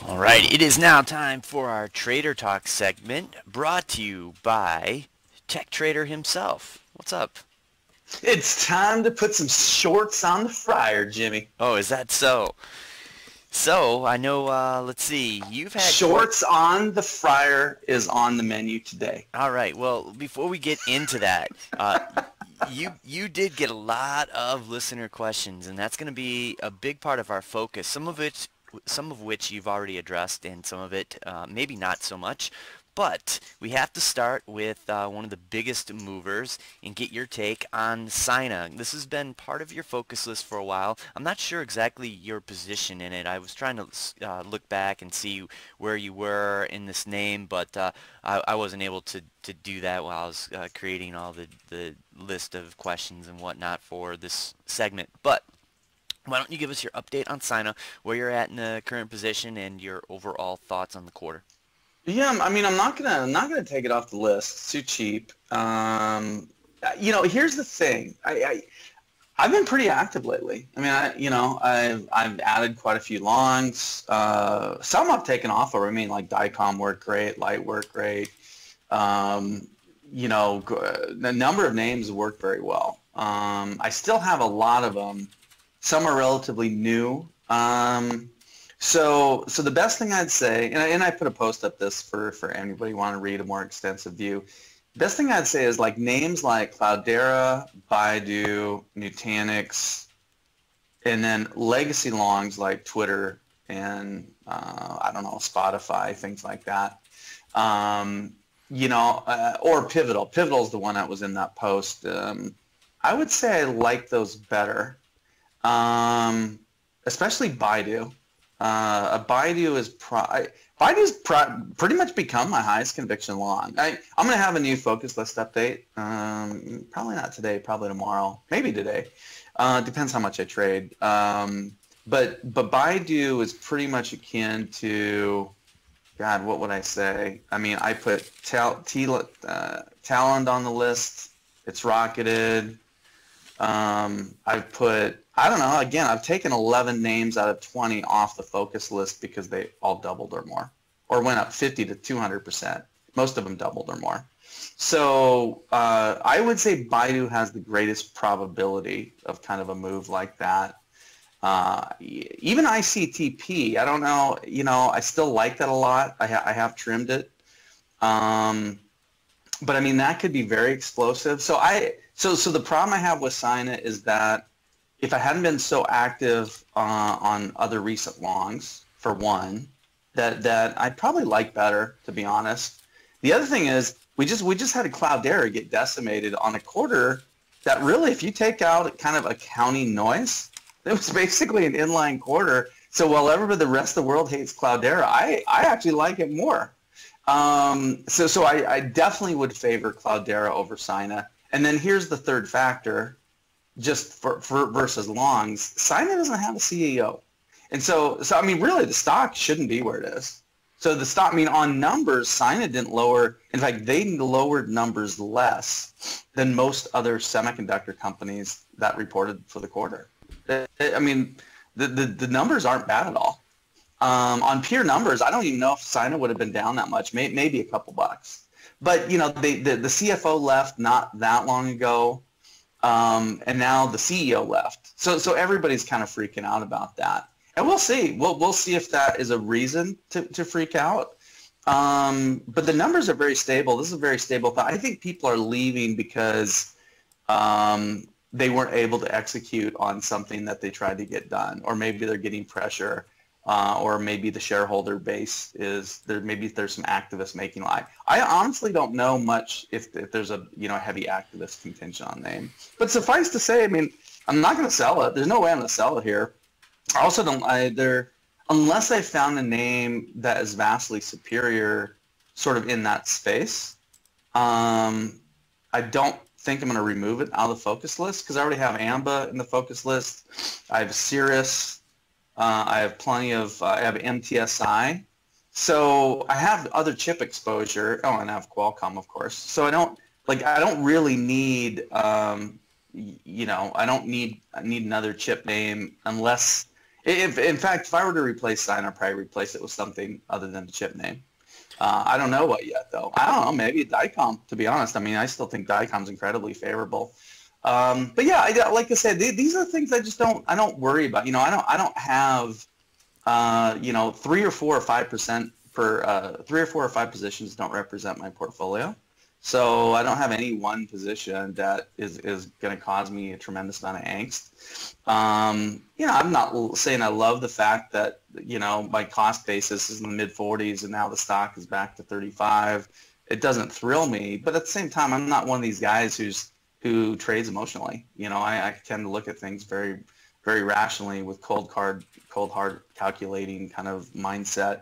All right, it is now time for our Trader Talk segment, brought to you by Tech Trader himself. What's up? It's time to put some shorts on the fryer, Jimmy. Oh, is that so? So, I know, let's see, you've had quite... Shorts on the fryer is on the menu today. All right, well, before we get into that, you did get a lot of listener questions, and that's going to be a big part of our focus. Some of which you've already addressed, and some of it maybe not so much. But we have to start with one of the biggest movers and get your take on Sina. This has been part of your focus list for a while. I'm not sure exactly your position in it. I was trying to look back and see where you were in this name, but I wasn't able to do that while I was creating all the list of questions and whatnot for this segment. But why don't you give us your update on Sina, where you're at in the current position, and your overall thoughts on the quarter? Yeah, I mean, I'm not gonna take it off the list. It's too cheap. Here's the thing. I've been pretty active lately. I mean, I've added quite a few longs. Some I've taken off over. I mean, like Dicom worked great, Light worked great. The number of names worked very well. I still have a lot of them. Some are relatively new. So the best thing I'd say, and I put a post up this for anybody who want to read a more extensive view. Best thing I'd say is like names like Cloudera, Baidu, Nutanix, and then legacy longs like Twitter and I don't know, Spotify, things like that. Or Pivotal. Pivotal is the one that was in that post. I would say I like those better, especially Baidu. Baidu's pretty much become my highest conviction long. I'm going to have a new focus list update. Probably not today, probably tomorrow, maybe today. Depends how much I trade. But Baidu is pretty much akin to, God, what would I say? I mean, I put Talend on the list. It's rocketed. I've put, I don't know, again, I've taken 11 names out of 20 off the focus list because they all doubled or more, or went up 50 to 200%. Most of them doubled or more. So I would say Baidu has the greatest probability of kind of a move like that. Even ICTP, I don't know, I still like that a lot. I have trimmed it. But I mean, that could be very explosive. So the problem I have with Sina is that if I hadn't been so active on other recent longs, for one, that I'd probably like better, to be honest. The other thing is we just had a Cloudera get decimated on a quarter that really, if you take out kind of accounting noise, it was basically an inline quarter. So while the rest of the world hates Cloudera, I actually like it more. So I definitely would favor Cloudera over Sina. And then here's the third factor, just for versus longs. Sina doesn't have a CEO. And so I mean, really, the stock shouldn't be where it is. So the stock, I mean, on numbers, Sina didn't lower. In fact, they lowered numbers less than most other semiconductor companies that reported for the quarter. I mean, the numbers aren't bad at all. On pure numbers, I don't even know if Sina would have been down that much, maybe a couple bucks. But, the CFO left not that long ago, and now the CEO left. So everybody's kind of freaking out about that. And we'll see. We'll see if that is a reason to freak out. But the numbers are very stable. This is a very stable thought. I think people are leaving because they weren't able to execute on something that they tried to get done, or maybe they're getting pressure. Or maybe the shareholder base is there. Maybe there's some activists making lie. I honestly don't know much if there's a heavy activist contingent on name. But suffice to say, I mean, I'm not going to sell it. There's no way I'm going to sell it here. I also don't either, unless I found a name that is vastly superior, sort of in that space. I don't think I'm going to remove it out of the focus list because I already have Amba in the focus list. I have Cirrus. I have plenty of, I have MTSI. So I have other chip exposure. Oh, and I have Qualcomm, of course. So I don't really need, I need another chip name unless If in fact, if I were to replace sign, I'd probably replace it with something other than the chip name. I don't know what yet though. I don't know. Maybe Dicom. To be honest, I mean, I still think Dicom's incredibly favorable. But yeah, like I said, these are things I don't worry about. You know, I don't have you know, 3 or 4 or 5 positions don't represent my portfolio. So I don't have any one position that is going to cause me a tremendous amount of angst. You know, I'm not saying I love the fact that, you know, my cost basis is in the mid 40s and now the stock is back to 35. It doesn't thrill me, but at the same time, I'm not one of these guys who trades emotionally. You know, I tend to look at things very, very rationally with cold hard calculating kind of mindset.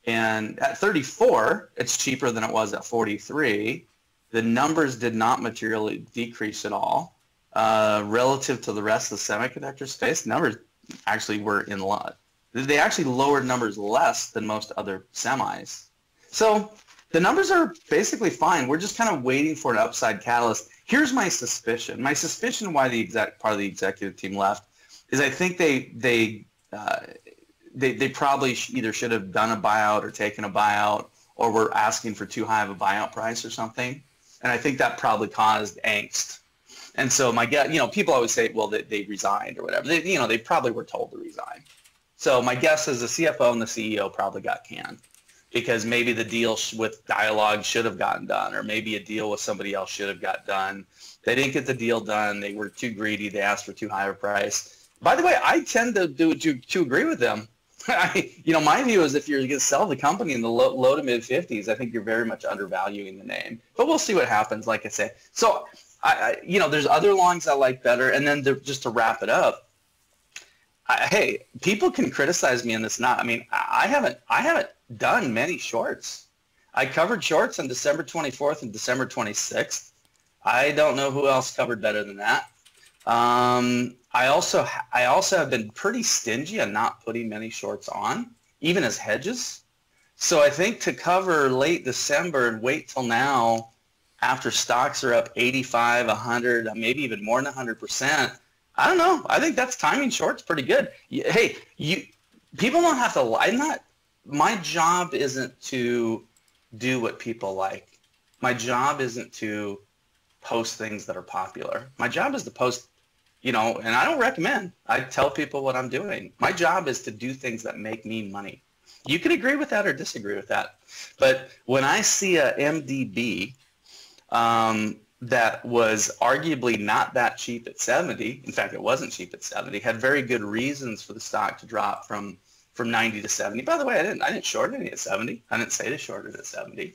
And at 34, it's cheaper than it was at 43. The numbers did not materially decrease at all. Relative to the rest of the semiconductor space, numbers actually were in line. They actually lowered numbers less than most other semis. So the numbers are basically fine. We're just kind of waiting for an upside catalyst. Here's my suspicion. My suspicion why the part of the executive team left is I think they probably either should have done a buyout or taken a buyout, or were asking for too high of a buyout price or something. And I think that probably caused angst. And so my guess, you know, people always say, well, they resigned or whatever. They, you know, they probably were told to resign. So my guess is the CFO and the CEO probably got canned because maybe the deal with Dialogue should have gotten done, or maybe a deal with somebody else should have got done. They didn't get the deal done. They were too greedy. They asked for too high a price. By the way, I tend to agree with them. You know, my view is if you're going to sell the company in the low to mid 50s, I think you're very much undervaluing the name. But we'll see what happens, like I say. So, you know, there's other longs I like better. And then just to wrap it up, hey, people can criticize me in this. I mean, I haven't done many shorts. I covered shorts on December 24th and December 26th. I don't know who else covered better than that. I also have been pretty stingy on not putting many shorts on, even as hedges. So I think to cover late December and wait till now, after stocks are up 85, 100, maybe even more than 100%, I don't know. I think that's timing shorts pretty good. Hey, people don't have to. My job isn't to do what people like. My job isn't to post things that are popular. My job is to post, you know, and I don't recommend. I tell people what I'm doing. My job is to do things that make me money. You can agree with that or disagree with that. But when I see a MDB that was arguably not that cheap at 70, in fact, it wasn't cheap at 70, had very good reasons for the stock to drop from 90 to 70. By the way, I didn't short any at 70. I didn't say to short it at 70.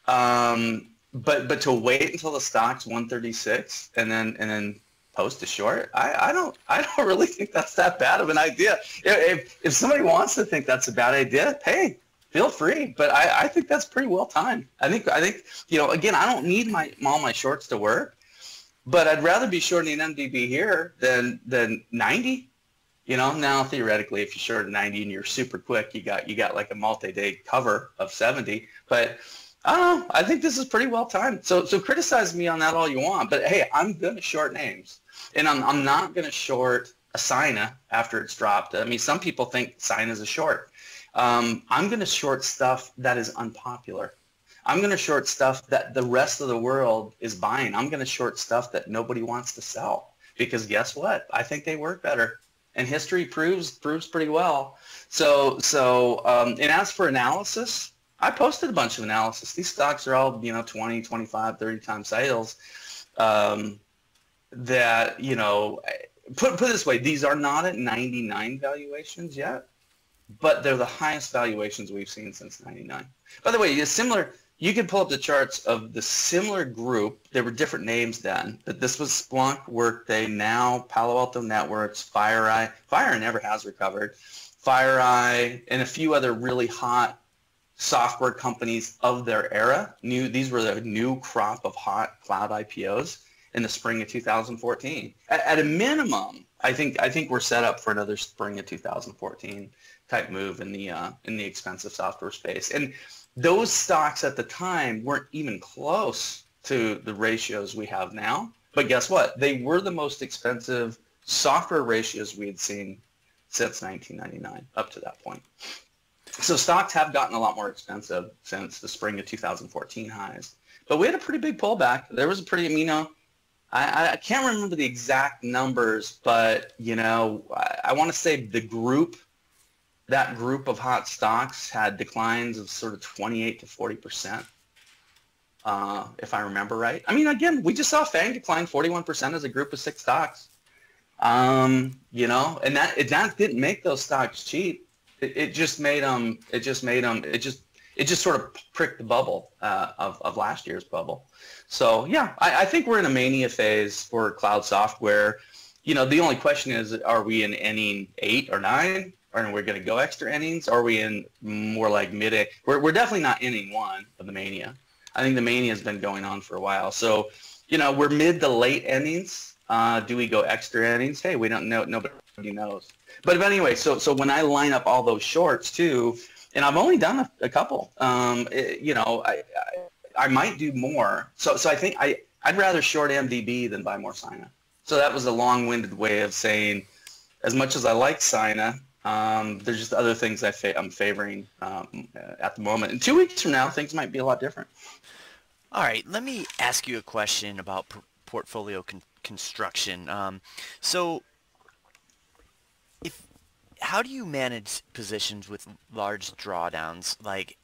But to wait until the stock's 136 and then post a short, I don't really think that's that bad of an idea. If somebody wants to think that's a bad idea, hey, feel free. But I think that's pretty well timed. I think you know, again, I don't need all my shorts to work, but I'd rather be shorting MDB here than 90. You know, now theoretically, if you short 90 and you're super quick, you got like a multi-day cover of 70. But I don't know. I think this is pretty well timed. So criticize me on that all you want. But hey, I'm going to short names, and I'm not going to short a Sina after it's dropped. I mean, some people think Sina is a short. I'm going to short stuff that is unpopular. I'm going to short stuff that the rest of the world is buying. I'm going to short stuff that nobody wants to sell because guess what? I think they work better. And history proves pretty well. So and as for analysis, I posted a bunch of analysis. These stocks are all, you know, 20, 25, 30 times sales. That, you know, put it this way, these are not at 99 valuations yet, but they're the highest valuations we've seen since 99. By the way, you can pull up the charts of the similar group. There were different names then, but this was Splunk, Workday, now Palo Alto Networks, FireEye. FireEye never has recovered. FireEye and a few other really hot software companies of their era. These were the new crop of hot cloud IPOs in the spring of 2014. At a minimum, I think we're set up for another spring of 2014 type move in the expensive software space. And those stocks at the time weren't even close to the ratios we have now. But guess what? They were the most expensive software ratios we had seen since 1999 up to that point. So stocks have gotten a lot more expensive since the spring of 2014 highs. But we had a pretty big pullback. There was a pretty, I can't remember the exact numbers, but, I want to say that group of hot stocks had declines of sort of 28 to 40%, if I remember right. I mean, again, we just saw FANG decline 41% as a group of 6 stocks. And that didn't make those stocks cheap. It just sort of pricked the bubble of last year's bubble. So yeah, I think we're in a mania phase for cloud software. The only question is, are we in inning 8 or 9? Or are we going to go extra innings? Or are we in more like mid? We're definitely not inning 1 of the mania. I think the mania has been going on for a while. So, we're mid to late innings. Do we go extra innings? Hey, we don't know. Nobody knows. But anyway, so when I line up all those shorts too, and I've only done a couple, I might do more. So I think I'd rather short MDB than buy more Sina. So that was a long-winded way of saying, as much as I like Sina, there's just other things I'm favoring at the moment. And 2 weeks from now, things might be a lot different. All right, let me ask you a question about portfolio construction. How do you manage positions with large drawdowns like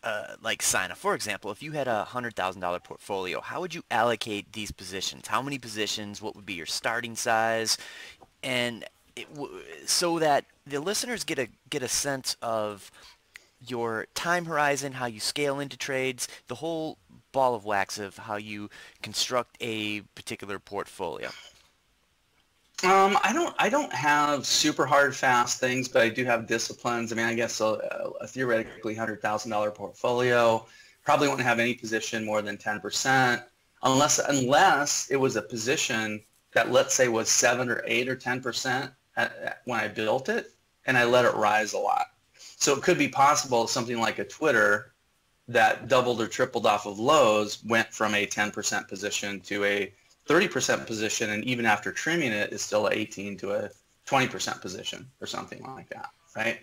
Sina? For example, if you had a $100,000 portfolio, how would you allocate these positions? How many positions? What would be your starting size? And so that the listeners get a sense of your time horizon, how you scale into trades, the whole ball of wax of how you construct a particular portfolio. I don't have super hard, fast things, but I do have disciplines. I mean, I guess a theoretically $100,000 portfolio probably wouldn't have any position more than 10%, unless it was a position that, let's say, was 7 or 8 or 10% when I built it, and I let it rise a lot. So it could be possible something like a Twitter that doubled or tripled off of lows went from a 10% position to a 30% position, and even after trimming it, is still 18 to a 20% position or something like that, right?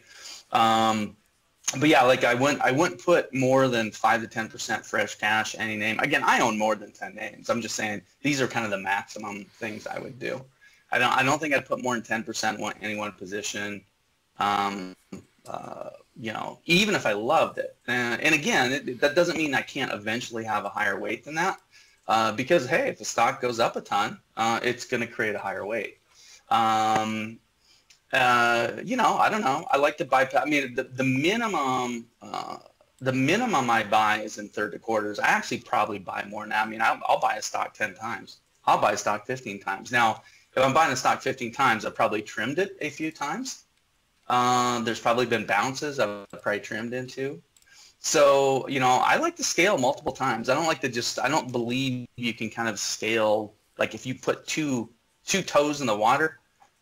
But yeah, like I wouldn't put more than 5 to 10% fresh cash any name. Again, I own more than 10 names. I'm just saying these are kind of the maximum things I would do. I don't think I'd put more than 10% in any one position. Even if I loved it. And again, that doesn't mean I can't eventually have a higher weight than that. Because, hey, if the stock goes up a ton, it's going to create a higher weight. I don't know. I like to buy. I mean, the minimum I buy is in third to quarters. I actually probably buy more now. I mean, I'll buy a stock 10 times. I'll buy a stock 15 times. Now, if I'm buying a stock 15 times, I've probably trimmed it a few times. There's probably been bounces I've probably trimmed into. So, I like to scale multiple times. I don't believe you can kind of scale, like if you put two toes in the water,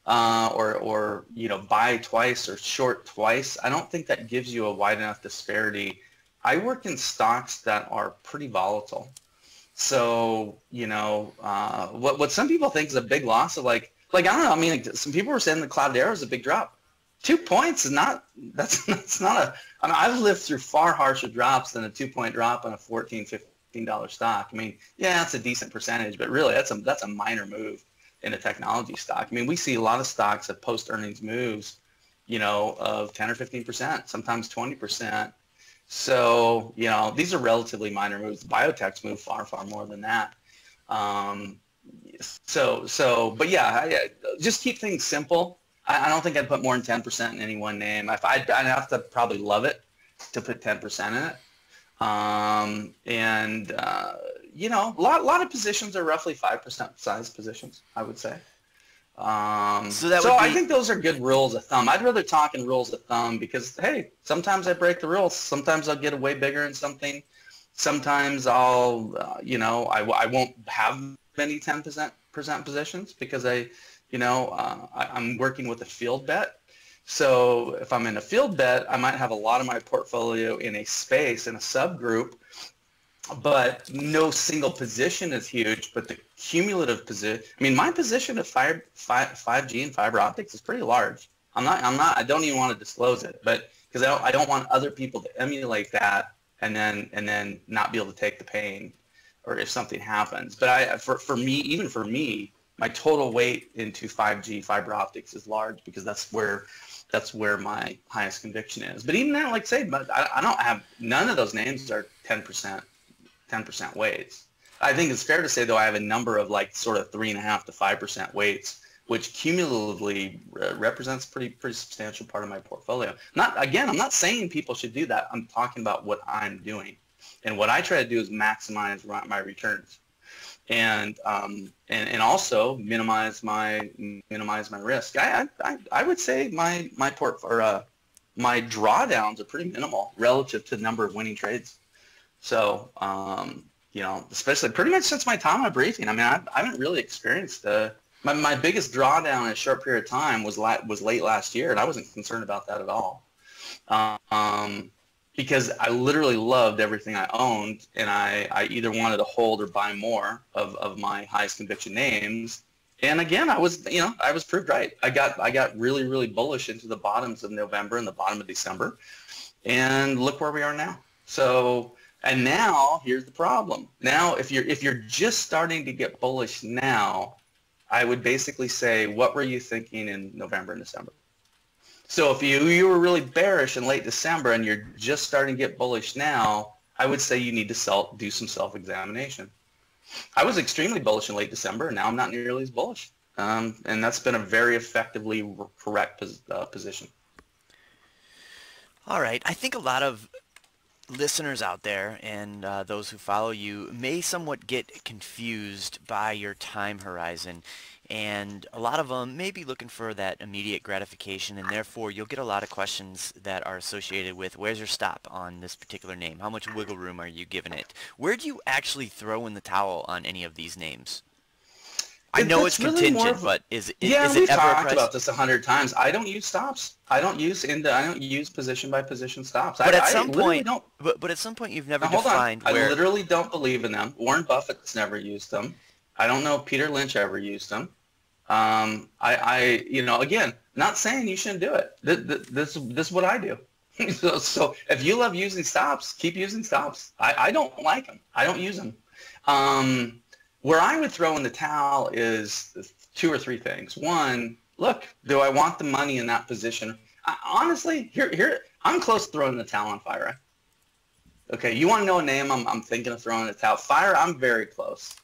or buy twice or short twice. I don't think that gives you a wide enough disparity. I work in stocks that are pretty volatile. So, what some people think is a big loss of like, I don't know. I mean, some people were saying the Cloudera is a big drop. 2 points is not, that's not I mean, I've lived through far harsher drops than a 2-point drop on a $14, $15 stock. I mean, yeah, that's a decent percentage, but really that's a minor move in a technology stock. I mean, we see a lot of stocks that post earnings moves, of 10 or 15%, sometimes 20%. So, these are relatively minor moves. Biotechs move far, far more than that. But yeah, just keep things simple. I don't think I'd put more than 10% in any one name. I'd have to probably love it to put 10% in it. A lot of positions are roughly 5% size positions, I would say. I think those are good rules of thumb. I'd rather talk in rules of thumb because, hey, sometimes I break the rules. Sometimes I'll get way bigger in something. Sometimes I'll, I won't have many 10% positions because I'm working with a field bet. So if I'm in a field bet, I might have a lot of my portfolio in a space, in a subgroup, but no single position is huge, but the cumulative position, I mean, my position of 5G and fiber optics is pretty large. I don't even want to disclose it, but because I don't want other people to emulate that and then not be able to take the pain, or if something happens. But for me, even for me, my total weight into 5G fiber optics is large because that's where my highest conviction is. But even now, like I say, but I don't have, none of those names are 10% weights. I think it's fair to say, though, I have a number of like sort of 3.5 to 5% weights, which cumulatively represents a pretty substantial part of my portfolio. I'm not saying people should do that. I'm talking about what I'm doing. And what I try to do is maximize my returns, and also minimize my risk. I would say my drawdowns are pretty minimal relative to the number of winning trades. So especially pretty much since my time on briefing, I mean, I haven't really experienced my biggest drawdown in a short period of time was late last year, and I wasn't concerned about that at all. Because I literally loved everything I owned, and I either wanted to hold or buy more of my highest conviction names. And again, I was proved right. I got really, really bullish into the bottoms of November and the bottom of December, and look where we are now. So, and now here's the problem. Now, if you're just starting to get bullish now, I would basically say, what were you thinking in November and December? So if you were really bearish in late December and you're just starting to get bullish now, I would say you need to do some self-examination. I was extremely bullish in late December, and now I'm not nearly as bullish. And that's been a very effectively correct position. All right. I think a lot of listeners out there and those who follow you may somewhat get confused by your time horizon, and a lot of them may be looking for that immediate gratification, and therefore you'll get a lot of questions that are associated with, where's your stop on this particular name? How much wiggle room are you giving it? Where do you actually throw in the towel on any of these names? I know it's really contingent, but is it yeah, ever we've a talked price? about this 100 times. I don't use stops. I don't use position by position stops. But at some literally point, don't. but at some point you've never Now, hold on. defined I where. literally don't believe in them. Warren Buffett's never used them. I don't know if Peter Lynch ever used them. Again, not saying you shouldn't do it. This is what I do. So if you love using stops, keep using stops. I don't like them. I don't use them. Where I would throw in the towel is 2 or 3 things. One, look, do I want the money in that position? Honestly, here I'm close to throwing the towel on FireEye. Okay, you want to know a name I'm thinking of throwing in the towel? Fire, I'm very close.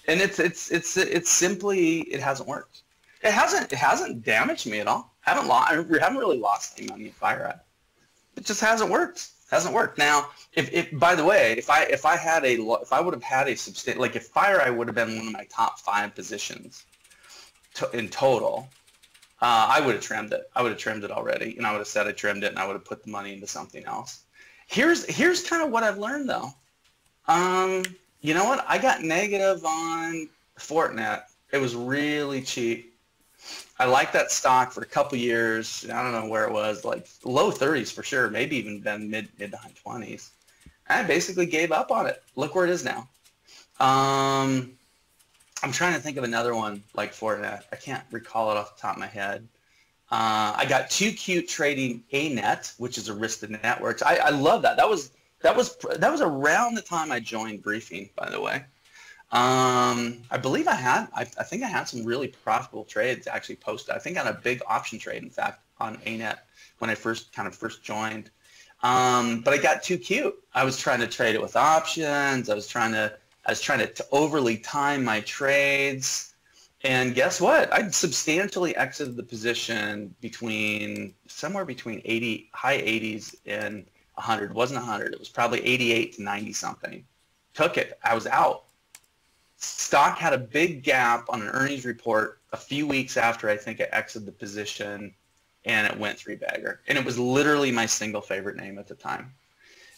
And it's simply, it hasn't worked. It hasn't damaged me at all. I haven't really lost any money in FireEye. It just hasn't worked. Hasn't worked. Now, if by the way, if I would have had a substantial, like if FireEye would have been one of my top 5 positions in total, I would have trimmed it. I would have trimmed it already, and I would have said I trimmed it, and I would have put the money into something else. Here's kind of what I've learned though. You know what? I got negative on Fortinet. It was really cheap. I liked that stock for a couple years. I don't know where it was, like low 30s for sure, maybe even been mid to high 20s. I basically gave up on it. Look where it is now. I'm trying to think of another one like Fortinet. I can't recall it off the top of my head. I got too cute trading ANET, which is Arista Networks. I love that. That was around the time I joined briefing, by the way. I believe I think I had some really profitable trades actually posted. I think I had a big option trade, in fact, on ANET when I first joined. But I got too cute. I was trying to trade it with options. I was trying to overly time my trades. And guess what? I substantially exited the position somewhere between high 80s and 100. It wasn't 100. It was probably 88 to 90 something. Took it. I was out. Stock had a big gap on an earnings report a few weeks after I think I exited the position, and it went 3-bagger. And it was literally my single favorite name at the time.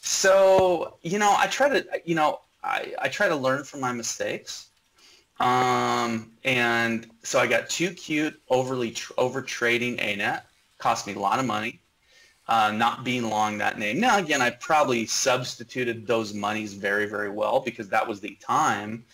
So, I try to learn from my mistakes. And so I got too cute, over trading ANET. Cost me a lot of money. Not being long that name. Now, again, I probably substituted those monies very, very well because that was the time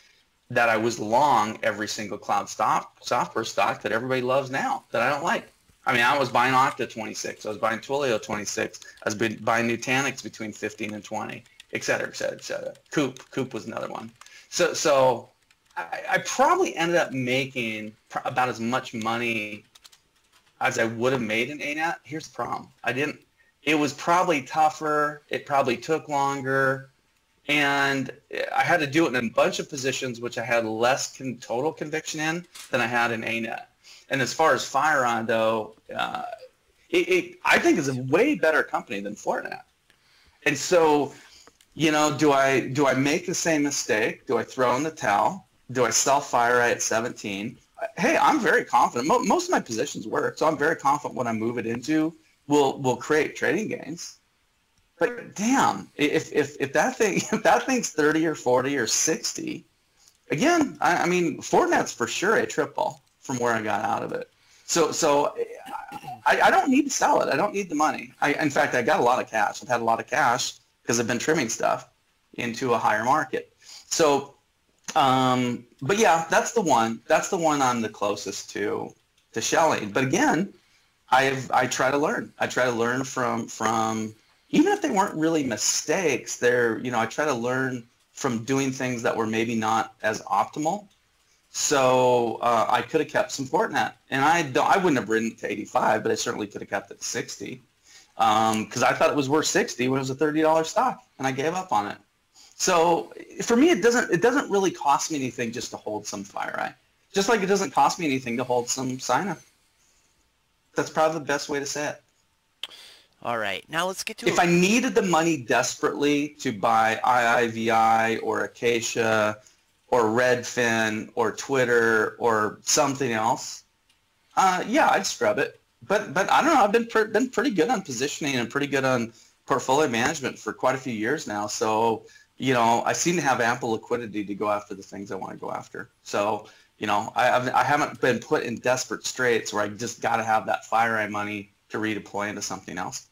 that I was long every single cloud software stock that everybody loves now that I don't like. I mean, I was buying Octa 26. I was buying Twilio 26. I was buying Nutanix between 15 and 20, et cetera, et cetera, et cetera. Coop was another one. So I probably ended up making about as much money as I would have made in ANET. Here's the problem. I didn't. It was probably tougher. It probably took longer. And I had to do it in a bunch of positions which I had less total conviction in than I had in ANET. And as far as FireEye, though, I think is a way better company than Fortinet. And so, you know, do I make the same mistake? Do I throw in the towel? Do I sell FireEye at 17? Hey, I'm very confident. Most of my positions work, so I'm very confident what I move it into will create trading gains. But damn, if that thing's 30 or 40 or 60, again, I mean, Fortinet's for sure a triple from where I got out of it. So I don't need to sell it. I don't need the money. In fact, I got a lot of cash. I've had a lot of cash because I've been trimming stuff into a higher market. So, but yeah, that's the one. That's the one I'm the closest to shelling. But again, I try to learn. I try to learn from even if they weren't really mistakes. I try to learn from doing things that were maybe not as optimal. So I could have kept some Fortinet, and I wouldn't have ridden it to 85, but I certainly could have kept it to 60 because I thought it was worth 60 when it was a $30 stock, and I gave up on it. So for me, it doesn't really cost me anything just to hold some FireEye, just like it doesn't cost me anything to hold some Cyna. That's probably the best way to say it. All right, now let's get to if I needed the money desperately to buy IIVI or Acacia or Redfin or Twitter or something else, yeah, I'd scrub it. But I don't know. I've been pretty good on positioning and pretty good on portfolio management for quite a few years now. So, you know, I seem to have ample liquidity to go after the things I want to go after. So, you know, I haven't been put in desperate straits where I just got to have that FireEye money to redeploy into something else.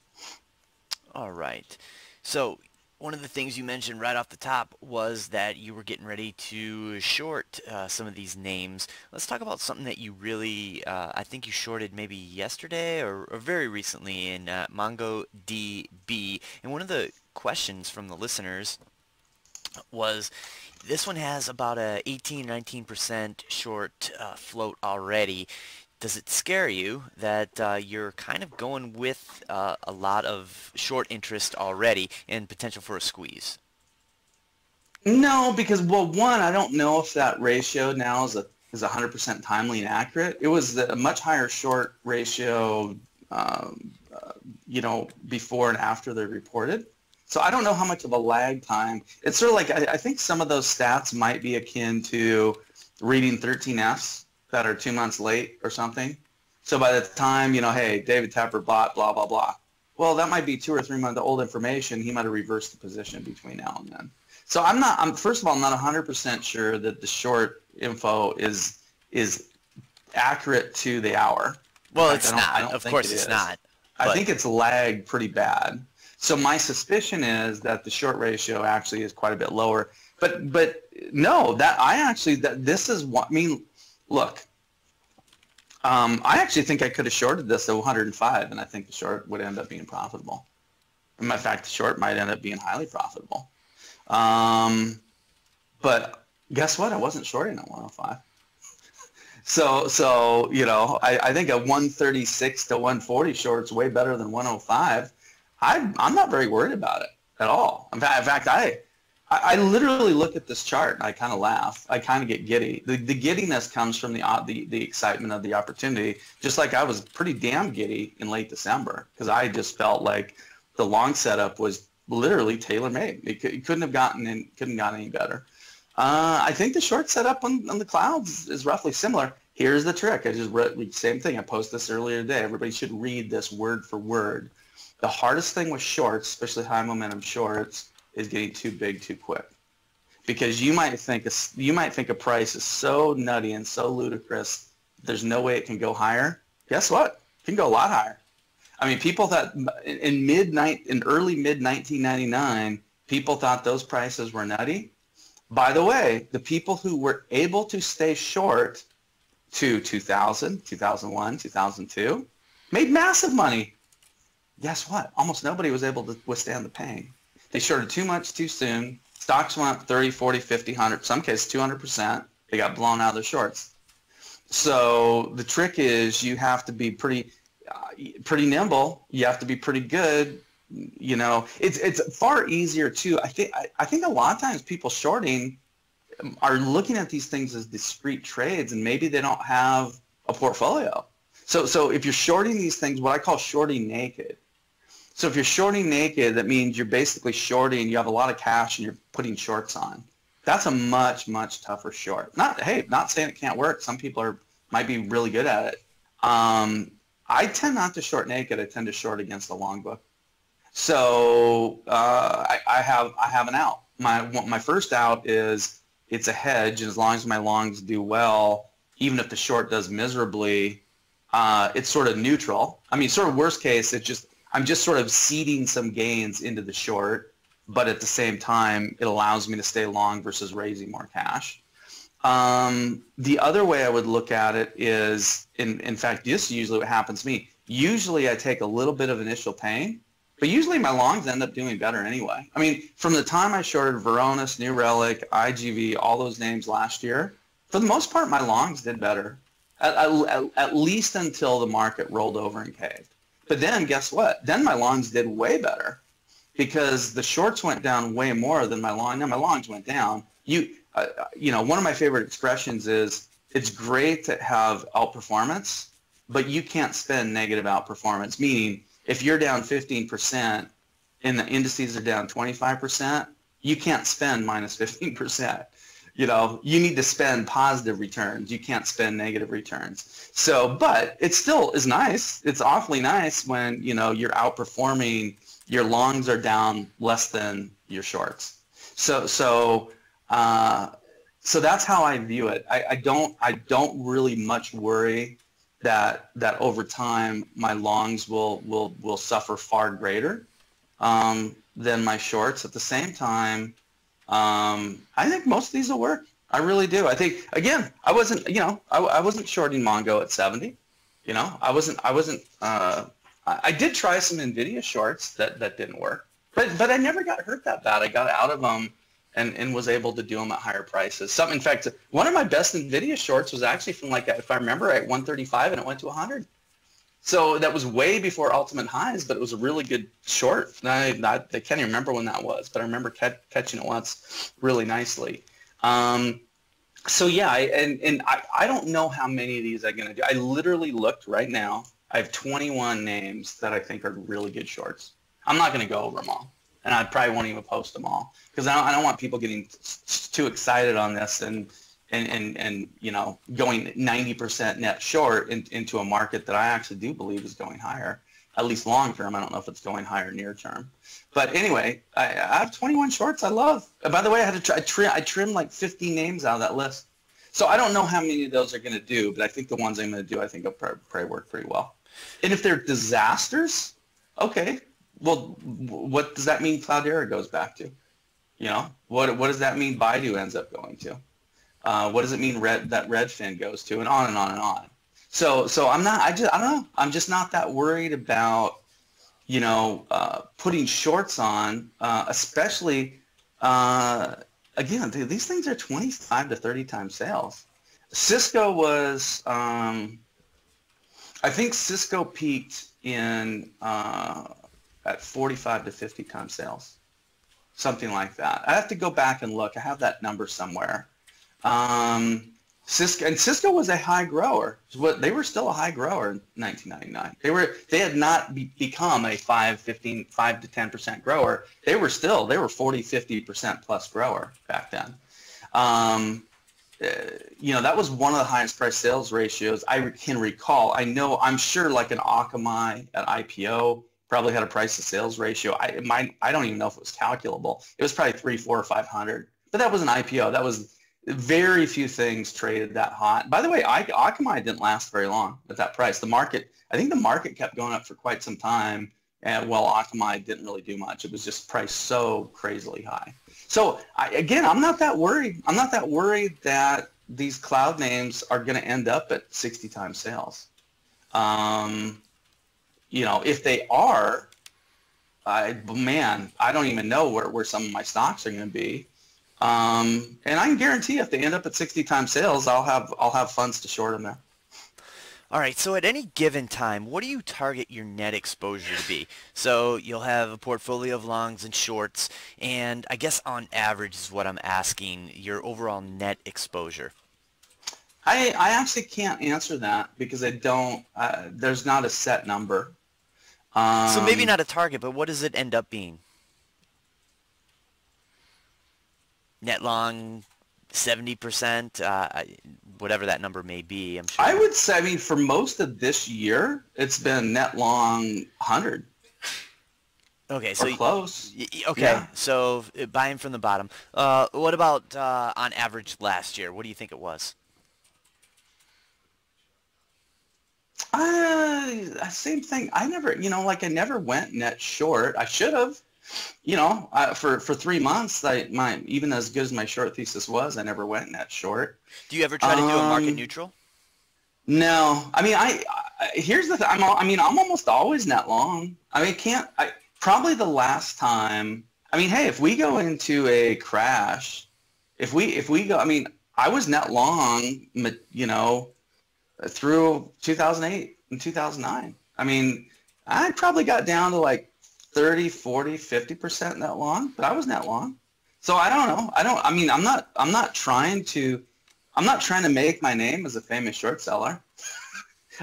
All right. So one of the things you mentioned right off the top was that you were getting ready to short some of these names. Let's talk about something that you really, I think you shorted maybe yesterday or very recently in MongoDB. And one of the questions from the listeners was, this one has about a 18-19% short float already. Does it scare you that you're kind of going with a lot of short interest already and potential for a squeeze? No, because, well, one, I don't know if that ratio now is 100% timely and accurate. It was a much higher short ratio, you know, before and after they reported. So I don't know how much of a lag time. It's sort of like I think some of those stats might be akin to reading 13Fs that are 2 months late or something. So by the time, you know, hey, David Tepper bought blah, blah, blah. Well, that might be 2 or 3 months old information. He might have reversed the position between now and then. So first of all, I'm not 100% sure that the short info is accurate to the hour. Well, it's not. Of course it's not. I think it's lagged pretty bad. So my suspicion is that the short ratio actually is quite a bit lower. But no, this is what, I mean, look, I actually think I could have shorted this at 105, and I think the short would end up being profitable. In fact, the short might end up being highly profitable. But guess what? I wasn't shorting at 105. So you know, I think a 136 to 140 short is way better than 105. I'm not very worried about it at all. In fact, I literally look at this chart and I kind of laugh. I kind of get giddy. The giddiness comes from the excitement of the opportunity, just like I was pretty damn giddy in late December because I just felt like the long setup was literally tailor-made. It couldn't have gotten any better. I think the short setup on the clouds is roughly similar. Here's the trick. I just read the same thing. I posted this earlier today. Everybody should read this word for word. The hardest thing with shorts, especially high momentum shorts, is getting too big too quick, because you might think a price is so nutty and so ludicrous there's no way it can go higher. Guess what? It can go a lot higher. I mean, people thought in early mid 1999, people thought those prices were nutty. By the way, the people who were able to stay short to 2000, 2001, 2002, made massive money. Guess what? Almost nobody was able to withstand the pain. They shorted too much too soon. Stocks went up 30, 40, 50, 100, some cases 200%. They got blown out of their shorts. So the trick is you have to be pretty nimble. You have to be pretty good. You know, it's far easier too. I think a lot of times people shorting are looking at these things as discrete trades, and maybe they don't have a portfolio. So if you're shorting these things, what I call shorting naked. So if you're shorting naked, that means you're basically shorting, you have a lot of cash and you're putting shorts on. That's a much, much tougher short. Not saying it can't work. Some people might be really good at it. I tend not to short naked. I tend to short against the long book. So I have an out. My first out is it's a hedge, and as long as my longs do well, even if the short does miserably, it's sort of neutral. I mean, sort of worst case, I'm just sort of seeding some gains into the short, but at the same time, it allows me to stay long versus raising more cash. The other way I would look at it is, in fact, this is usually what happens to me. Usually I take a little bit of initial pain, but usually my longs end up doing better anyway. I mean, from the time I shorted Varonis, New Relic, IGV, all those names last year, for the most part, my longs did better, at least until the market rolled over and caved. But then guess what? Then my longs did way better because the shorts went down way more than my long. Now my longs went down. You know, one of my favorite expressions is it's great to have outperformance, but you can't spend negative outperformance. Meaning, if you're down 15% and the indices are down 25%, you can't spend minus 15%. You know, you need to spend positive returns. You can't spend negative returns. So, but it still is nice. It's awfully nice when, you know, you're outperforming, your longs are down less than your shorts. So that's how I view it. I don't really much worry that over time my longs will suffer far greater than my shorts. At the same time, I think most of these will work. I really do. I think, again, I wasn't shorting Mongo at 70. You know, I did try some NVIDIA shorts that didn't work, but I never got hurt that bad. I got out of them and was able to do them at higher prices. In fact, one of my best NVIDIA shorts was actually from, like, if I remember, at 135 and it went to 100. So that was way before ultimate highs, but it was a really good short. I can't even remember when that was, but I remember catching it once really nicely. So yeah, I don't know how many of these I'm going to do. I literally looked right now. I have 21 names that I think are really good shorts. I'm not going to go over them all, and I probably won't even post them all because I don't want people getting too excited on this and you know, going 90% net short into a market that I actually do believe is going higher, at least long term. I don't know if it's going higher near term. But anyway, I have 21 shorts I love. By the way, I trimmed like 15 names out of that list. So I don't know how many of those are going to do, but I think the ones I'm going to do, I think will probably work pretty well. And if they're disasters, okay, well, what does that mean Cloudera goes back to? You know, what does that mean Baidu ends up going to? What does it mean that Redfin goes to, and on and on and on. So I don't know. I'm just not that worried about, you know, putting shorts on, especially, again, these things are 25 to 30 times sales. Cisco was, I think Cisco peaked at 45 to 50 times sales, something like that. I have to go back and look. I have that number somewhere. Cisco was a high grower. They were still a high grower in 1999. They had not become a 5 to 10% grower. They were 40, 50% plus grower back then. You know, that was one of the highest price sales ratios I can recall. I'm sure like an Akamai at IPO probably had a price to sales ratio. I don't even know if it was calculable. It was probably 300, 400, or 500. But that was an IPO. That was very few things traded that hot. By the way, Akamai didn't last very long at that price. I think the market kept going up for quite some time, and while Akamai didn't really do much. It was just priced so crazily high. So again, I'm not that worried. I'm not that worried that these cloud names are going to end up at 60 times sales. if they are, man, I don't even know where some of my stocks are going to be. And I can guarantee if they end up at 60 times sales, I'll have funds to short them there. All right, so at any given time, what do you target your net exposure to be? So you'll have a portfolio of longs and shorts, and I guess on average is what I'm asking, your overall net exposure. I actually can't answer that because I don't. There's not a set number. So maybe Um, not a target, but what does it end up being? Net long, 70%, whatever that number may be, I'm I sure. would say, I mean, for most of this year, it's been net long 100 Okay, or close. okay, Yeah. so buying from the bottom. What about on average last year? What do you think it was? Same thing. I never, like I never went net short. I should have. For 3 months, even as good as my short thesis was, I never went net short. Do you ever try to do a market Um, neutral? no, I mean, here's the thing. I'm almost always net long. I mean, probably the last time. I mean, hey, if we go into a crash, if we go, I mean, I was net long, through 2008 and 2009. I mean, I probably got down to like 30, 40, 50% net long, but I was net long. So I don't know. I mean, I'm not trying to make my name as a famous short seller.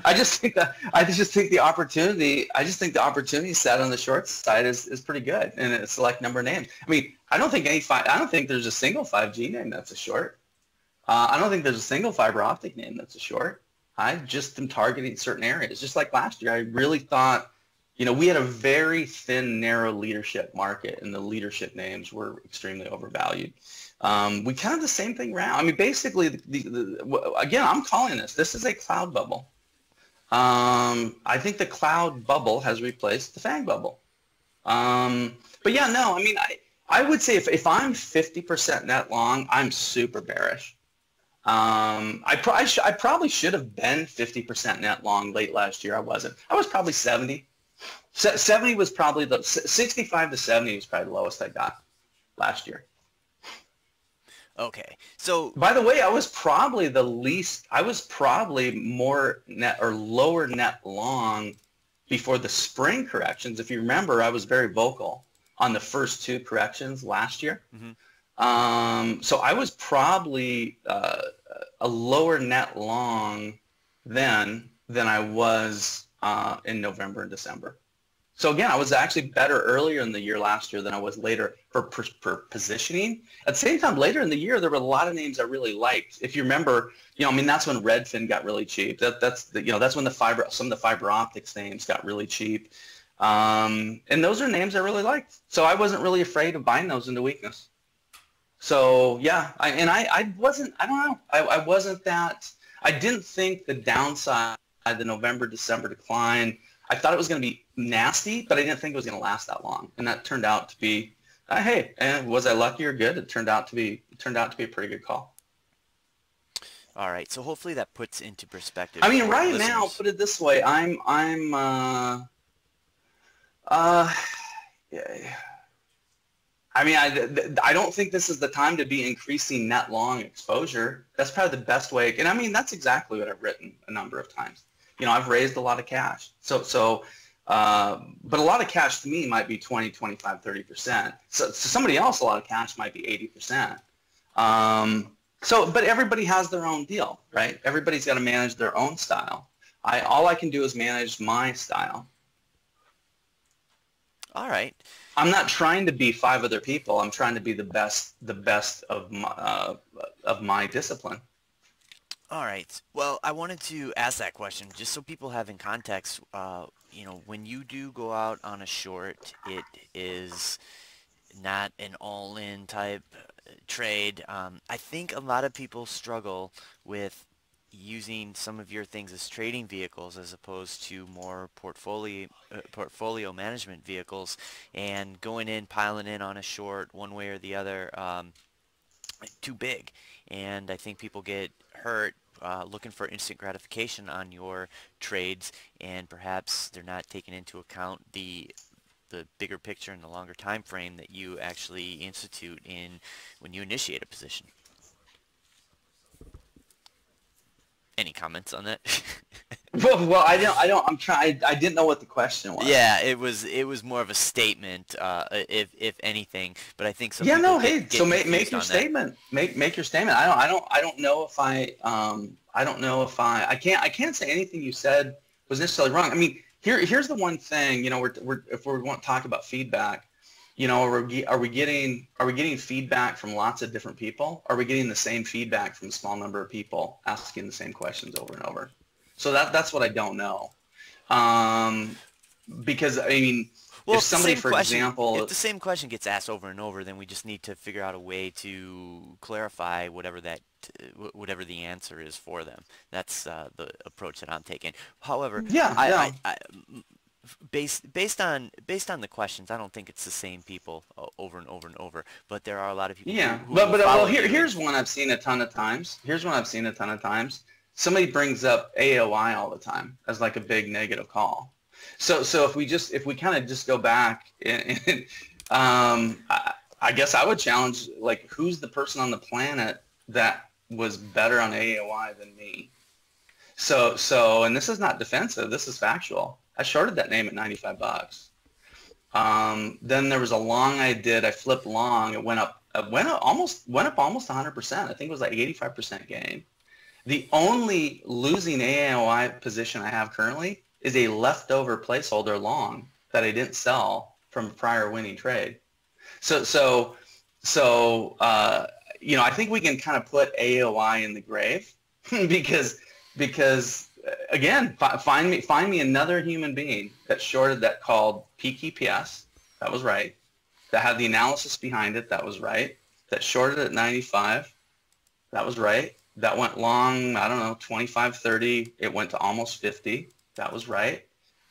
I just think the opportunity set on the short side is pretty good in a select number of names. I mean, I don't think there's a single 5G name that's a short. I don't think there's a single fiber optic name that's a short. I just am targeting certain areas. Just like last year, I really thought, we had a very thin, narrow leadership market, and the leadership names were extremely overvalued. We kind of the same thing around. I mean, basically, again, I'm calling this. This is a cloud bubble. I think the cloud bubble has replaced the FANG bubble. But yeah, no, I mean, I would say if I'm 50% net long, I'm super bearish. I probably should have been 50% net long late last year. I wasn't. I was probably 70. 70 was probably 65 to 70 was probably the lowest I got last year. Okay, so By the way, I was probably more net or lower net long before the spring corrections. If you remember, I was very vocal on the first two corrections last year. mhm. So I was probably a lower net long then than I was in November and December. So again, I was actually better earlier in the year last year than I was later for positioning. At the same time, later in the year, there were a lot of names I really liked. If you remember, I mean, that's when Redfin got really cheap. That's when some of the fiber optics names got really cheap. And those are names I really liked. So I wasn't really afraid of buying those into weakness. So yeah, I wasn't, I don't know, I wasn't that, I didn't think the downside, the November, December decline, I thought it was going to be nasty, but I didn't think it was going to last that long. And that turned out to be, hey, was I lucky or good? It turned out to be a pretty good call. All right, so hopefully that puts into perspective I mean, for right now, listeners. put it this way, uh, yeah, I mean, I don't think this is the time to be increasing net long exposure. That's probably the best way. And I mean, that's exactly what I've written a number of times. I've raised a lot of cash. But a lot of cash to me might be 20, 25, 30%. So somebody else, a lot of cash might be 80%. But everybody has their own deal, right? Everybody's got to manage their own style. All I can do is manage my style. All right. I'm not trying to be five other people. I'm trying to be the best of my discipline. All right. Well, I wanted to ask that question just so people have in context. When you do go out on a short, it is not an all-in type trade. I think a lot of people struggle with using some of your things as trading vehicles as opposed to more portfolio management vehicles and going in, piling in on a short one way or the other. too big. And I think people get hurt looking for instant gratification on your trades, and perhaps they're not taking into account the bigger picture and the longer time frame that you actually institute in when you initiate a position. Any comments on that? Well, I'm trying. I didn't know what the question was. Yeah, it was more of a statement, if anything. But I think some Yeah, people no, get hey, so get make confused your on that. statement. Make your statement. I don't know if I don't know if I can't say anything you said was necessarily wrong. I mean, here's the one thing, we're if we want to talk about feedback, are we getting feedback from lots of different people? Are we getting the same feedback from a small number of people asking the same questions over and over? So that's what I don't know. Um, because I mean, Well, if if the somebody, same for question if example, the same question gets asked over and over, then we just need to figure out a way to clarify whatever the answer is for them. That's the approach that I'm taking. However, yeah, I, yeah. I, based on the questions, I don't think it's the same people over and over and over. But there are a lot of people who Yeah, who but will well, follow you and here's one I've seen a ton of times. Here's one I've seen a ton of times. Somebody brings up AOI all the time as like a big negative call. So if we kind of just go back and I guess I would challenge, like, who's the person on the planet that was better on AOI than me? And this is not defensive. This is factual. I shorted that name at 95 bucks. Then there was a long I did. I flipped long. Went up almost 100%. I think it was like 85% gain. The only losing AOI position I have currently is a leftover placeholder long that I didn't sell from a prior winning trade. So so I think we can kind of put AOI in the grave because again, find me another human being that shorted that called peak EPS. That was right. That had the analysis behind it. That was right. That shorted at 95. That was right. That went long, I don't know, 25, 30. It went to almost 50. That was right.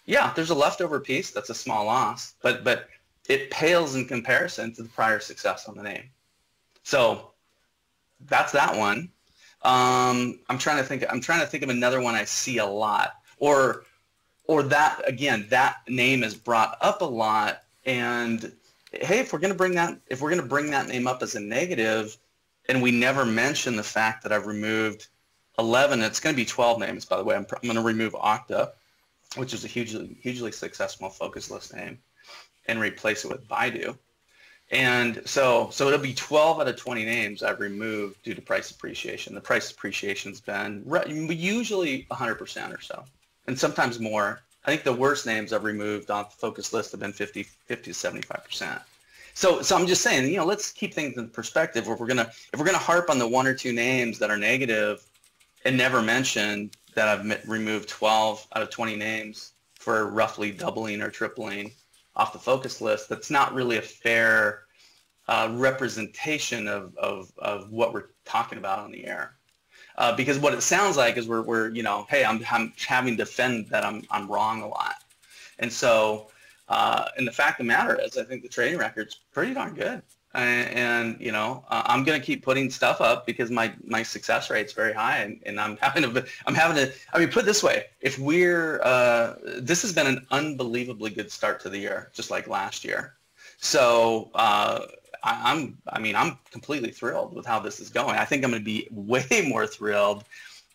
Yeah, there's a leftover piece. That's a small loss, but it pales in comparison to the prior success on the name. So that's that one. I'm trying to think. I'm trying to think of another one I see a lot, or that again, that name is brought up a lot. And hey, if we're going to bring that name up as a negative, and we never mention the fact that I've removed 11, it's going to be 12 names, by the way. I'm going to remove Okta, which is a hugely successful focus list name, and replace it with Baidu. And so it'll be 12 out of 20 names I've removed due to price appreciation. The price appreciation's been usually 100% or so, and sometimes more. I think the worst names I've removed off the focus list have been 50 to 75%. So I'm just saying, let's keep things in perspective. If we're gonna harp on the one or two names that are negative and never mention that I've removed 12 out of 20 names for roughly doubling or tripling off the focus list, that's not really a fair representation of what we're talking about on the air. Because what it sounds like is we're hey, I'm having to defend that I'm wrong a lot. And so, and the fact of the matter is, I think the trading record's pretty darn good. I'm going to keep putting stuff up because my success rate's very high, and I'm having to. I mean, put it this way: if this has been an unbelievably good start to the year, just like last year. So I'm completely thrilled with how this is going. I think I'm going to be way more thrilled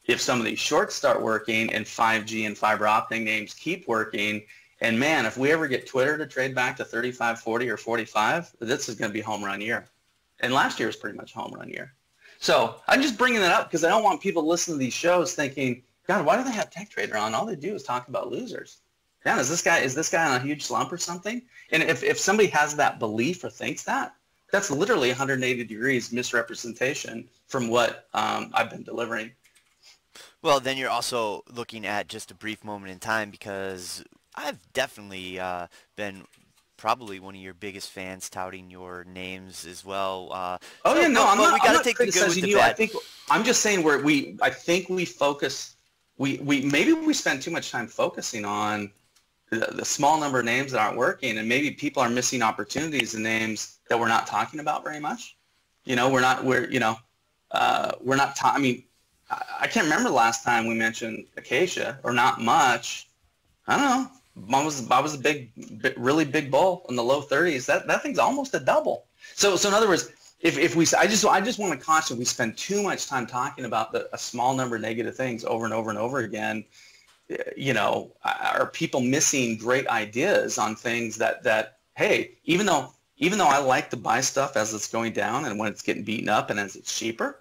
if some of these shorts start working and 5G and fiber optic names keep working. And man, if we ever get Twitter to trade back to 35, 40, or 45, this is going to be a home run year. And last year was pretty much a home run year. So I'm just bringing that up because I don't want people to listen to these shows thinking, God, why do they have Tech Trader on? All they do is talk about losers. Man, is this guy on a huge slump or something? And if somebody has that belief or thinks that, that's literally 180 degrees misrepresentation from what I've been delivering. Well, then you're also looking at just a brief moment in time, because I've definitely been probably one of your biggest fans, touting your names as well. Oh yeah, no, But we I'm got to not take the good with criticizing the you. I bad. think I'm just saying I think we focus. We maybe we spend too much time focusing on the small number of names that aren't working, and maybe people are missing opportunities in names that we're not talking about very much. We're not. I mean, I can't remember the last time we mentioned Acacia, or not much. I don't know. I was a really big bull in the low 30s. That thing's almost a double. So in other words, if we, I just want to caution, we spend too much time talking about a small number of negative things over and over and over again. Are people missing great ideas on things that hey, even though I like to buy stuff as it's going down and when it's getting beaten up and as it's cheaper,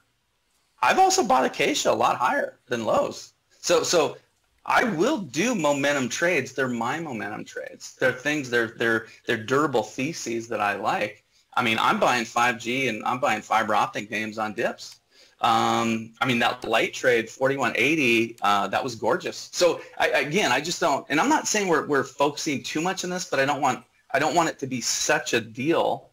I've also bought Acacia a lot higher than Lowe's. So I will do momentum trades. They're my momentum trades. They're things, they're durable theses that I like. I mean, I'm buying 5G and I'm buying fiber optic names on dips. I mean, that light trade, 4180, that was gorgeous. So I just don't, and I'm not saying we're focusing too much on this, but I don't want it to be such a deal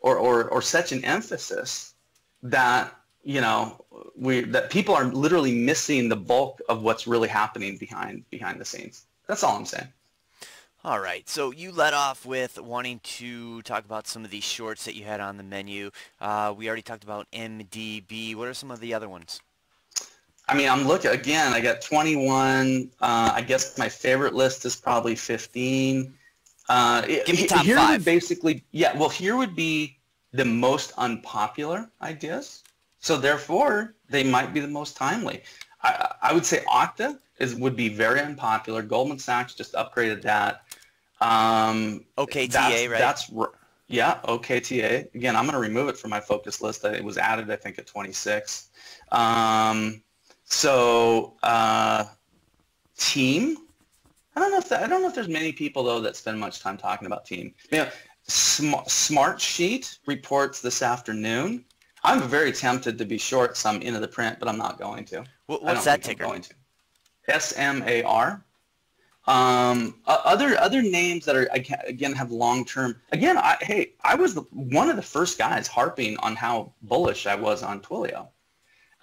or such an emphasis that, that people are literally missing the bulk of what's really happening behind the scenes. That's all I'm saying. All right, so you led off with wanting to talk about some of these shorts that you had on the menu. We already talked about MDB. What are some of the other ones? I mean, I'm looking, again, I got 21. I guess my favorite list is probably 15. Give me top here 5. Would basically, yeah, well, here would be the most unpopular ideas. So therefore, they might be the most timely. I would say Okta would be very unpopular. Goldman Sachs just upgraded that. OKTA, right? Yeah, OKTA. Again, I'm going to remove it from my focus list. It was added, I think, at 26. Team. I don't know if there's many people though that spend much time talking about Team. Smart Sheet reports this afternoon. I'm very tempted to be short some into the print, but I'm not going to. What's that ticker? I'm going to. SMAR. Other names that are, again, have long-term. Again, I was one of the first guys harping on how bullish I was on Twilio.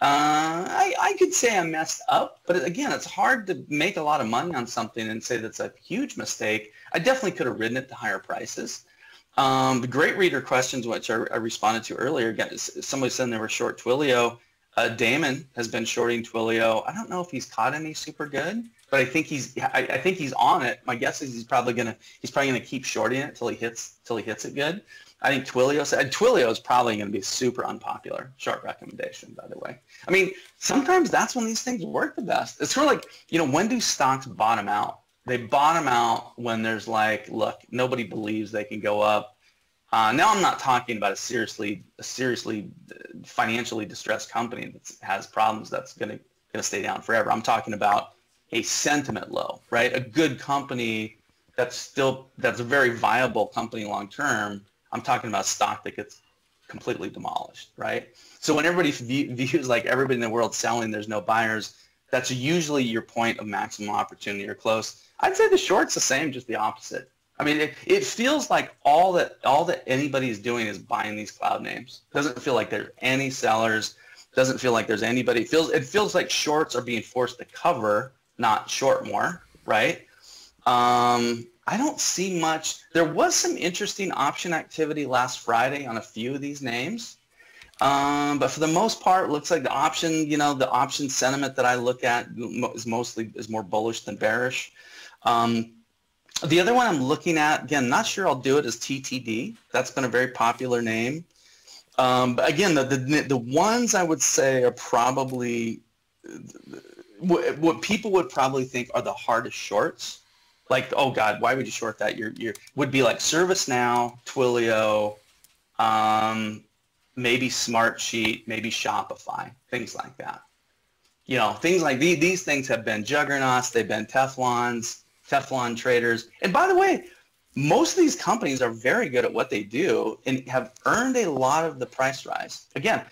I could say I messed up, but again, it's hard to make a lot of money on something and say that's a huge mistake. I definitely could have ridden it to higher prices. The great reader questions, which I responded to earlier, again, somebody said they were short Twilio. Damon has been shorting Twilio. I don't know if he's caught any super good, but I think he's on it. My guess is he's probably gonna keep shorting it till he hits it good. I think Twilio is probably going to be a super unpopular short recommendation, by the way. I mean, sometimes that's when these things work the best. It's sort of like, when do stocks bottom out? They bottom out when there's like, look, nobody believes they can go up. Now I'm not talking about a seriously financially distressed company that has problems that's going to stay down forever. I'm talking about a sentiment low, right? A good company that's a very viable company long term. I'm talking about stock that gets completely demolished, right? So when everybody views like everybody in the world selling, there's no buyers, that's usually your point of maximum opportunity or close. I'd say the short's the same, just the opposite. I mean, it feels like all that anybody is doing is buying these cloud names. Doesn't feel like there's any sellers. Doesn't feel like there's anybody. It feels like shorts are being forced to cover, not short more, right? I don't see much. There was some interesting option activity last Friday on a few of these names. But for the most part, it looks like the option sentiment that I look at is more bullish than bearish. The other one I'm looking at, again, not sure I'll do it, is TTD. That's been a very popular name. But again, the ones I would say are probably what people would probably think are the hardest shorts. Like, oh God, why would you short that? Would be like ServiceNow, Twilio, maybe Smartsheet, maybe Shopify, things like that. Things like these things have been juggernauts. They've been Teflon traders. And by the way, most of these companies are very good at what they do and have earned a lot of the price rise. Again,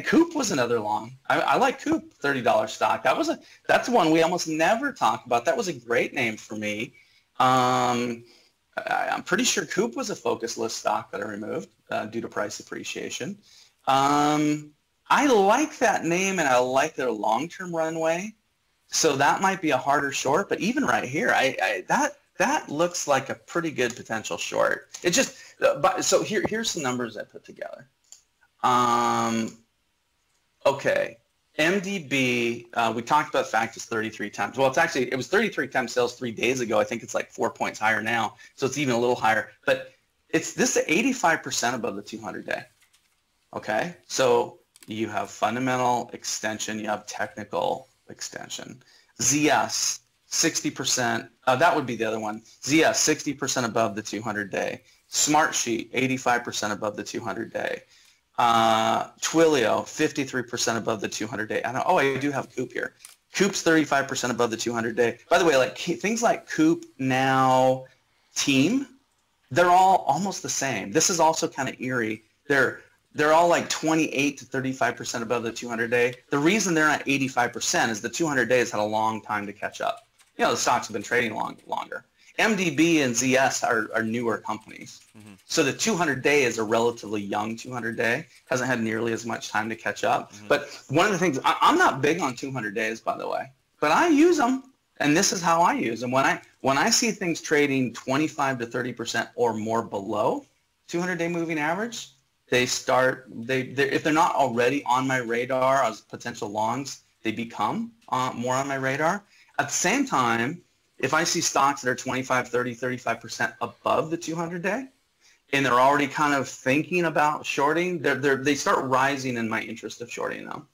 Coop was another long. I like Coop, $30 stock. That's one we almost never talk about. That was a great name for me. I'm pretty sure Coop was a focus list stock that I removed due to price appreciation. I like that name and I like their long-term runway. So that might be a harder short, but even right here, that looks like a pretty good potential short. It just, so here's some numbers I put together. Okay. MDB, we talked about the fact it's 33 times. Well, it was 33 times sales 3 days ago. I think it's like 4 points higher now. So it's even a little higher. But this is 85% above the 200-day. Okay. So you have fundamental extension. You have technical extension. ZS, 60%. That would be the other one. ZS, 60% above the 200-day. Smartsheet, 85% above the 200-day. Twilio, 53% above the 200-day. I do have Coop here. Coop's 35% above the 200-day. By the way, like things like Coop, Now, Team, they're all almost the same. This is also kind of eerie. They're all like 28 to 35% above the 200-day. The reason they're not 85% is the 200-day has had a long time to catch up. You know, the stocks have been trading longer. MDB and ZS are newer companies. Mm-hmm. So the 200-day is a relatively young 200-day. Hasn't had nearly as much time to catch up. Mm-hmm. But one of the things, I'm not big on 200 days, by the way, but I use them, and this is how I use them. When I see things trading 25 to 30% or more below 200-day moving average, if they're not already on my radar as potential longs, they become more on my radar. At the same time, if I see stocks that are 25, 30, 35% above the 200-day, and they're already kind of thinking about shorting, they start rising in my interest of shorting them.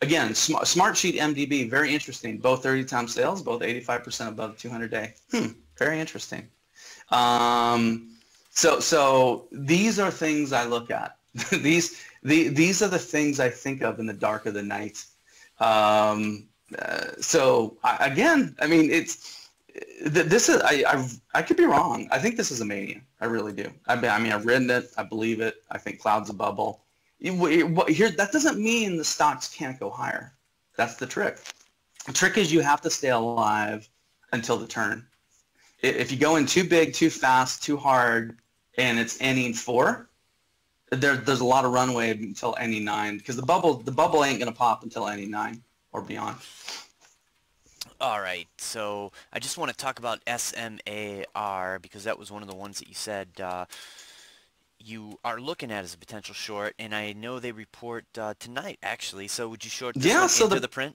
Again, Smartsheet, MDB, very interesting. Both 30-time sales, both 85% above the 200-day. Very interesting. So these are things I look at. These are the things I think of in the dark of the night. I could be wrong. I think this is a mania. I really do. I've written it. I believe it. I think cloud's a bubble. That doesn't mean the stocks can't go higher. That's the trick. The trick is you have to stay alive until the turn. If you go in too big, too fast, too hard, and it's inning 4, there's a lot of runway until inning 9 because the bubble ain't gonna pop until inning 9 or beyond. All right, so I just want to talk about SMAR because that was one of the ones that you said you are looking at as a potential short, and I know they report tonight actually. So would you short this one into the print?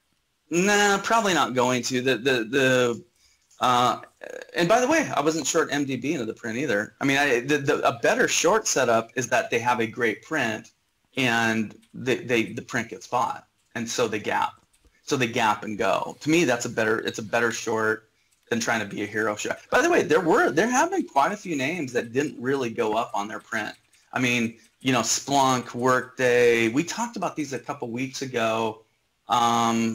Nah, probably not going to. And by the way, I wasn't short MDB into the print either. I mean, a better short setup is that they have a great print, and the print gets bought, and so they gap. So they gap and go. To me, it's a better short than trying to be a hero short. By the way, there have been quite a few names that didn't really go up on their print. I mean, you know, Splunk, Workday. We talked about these a couple weeks ago. A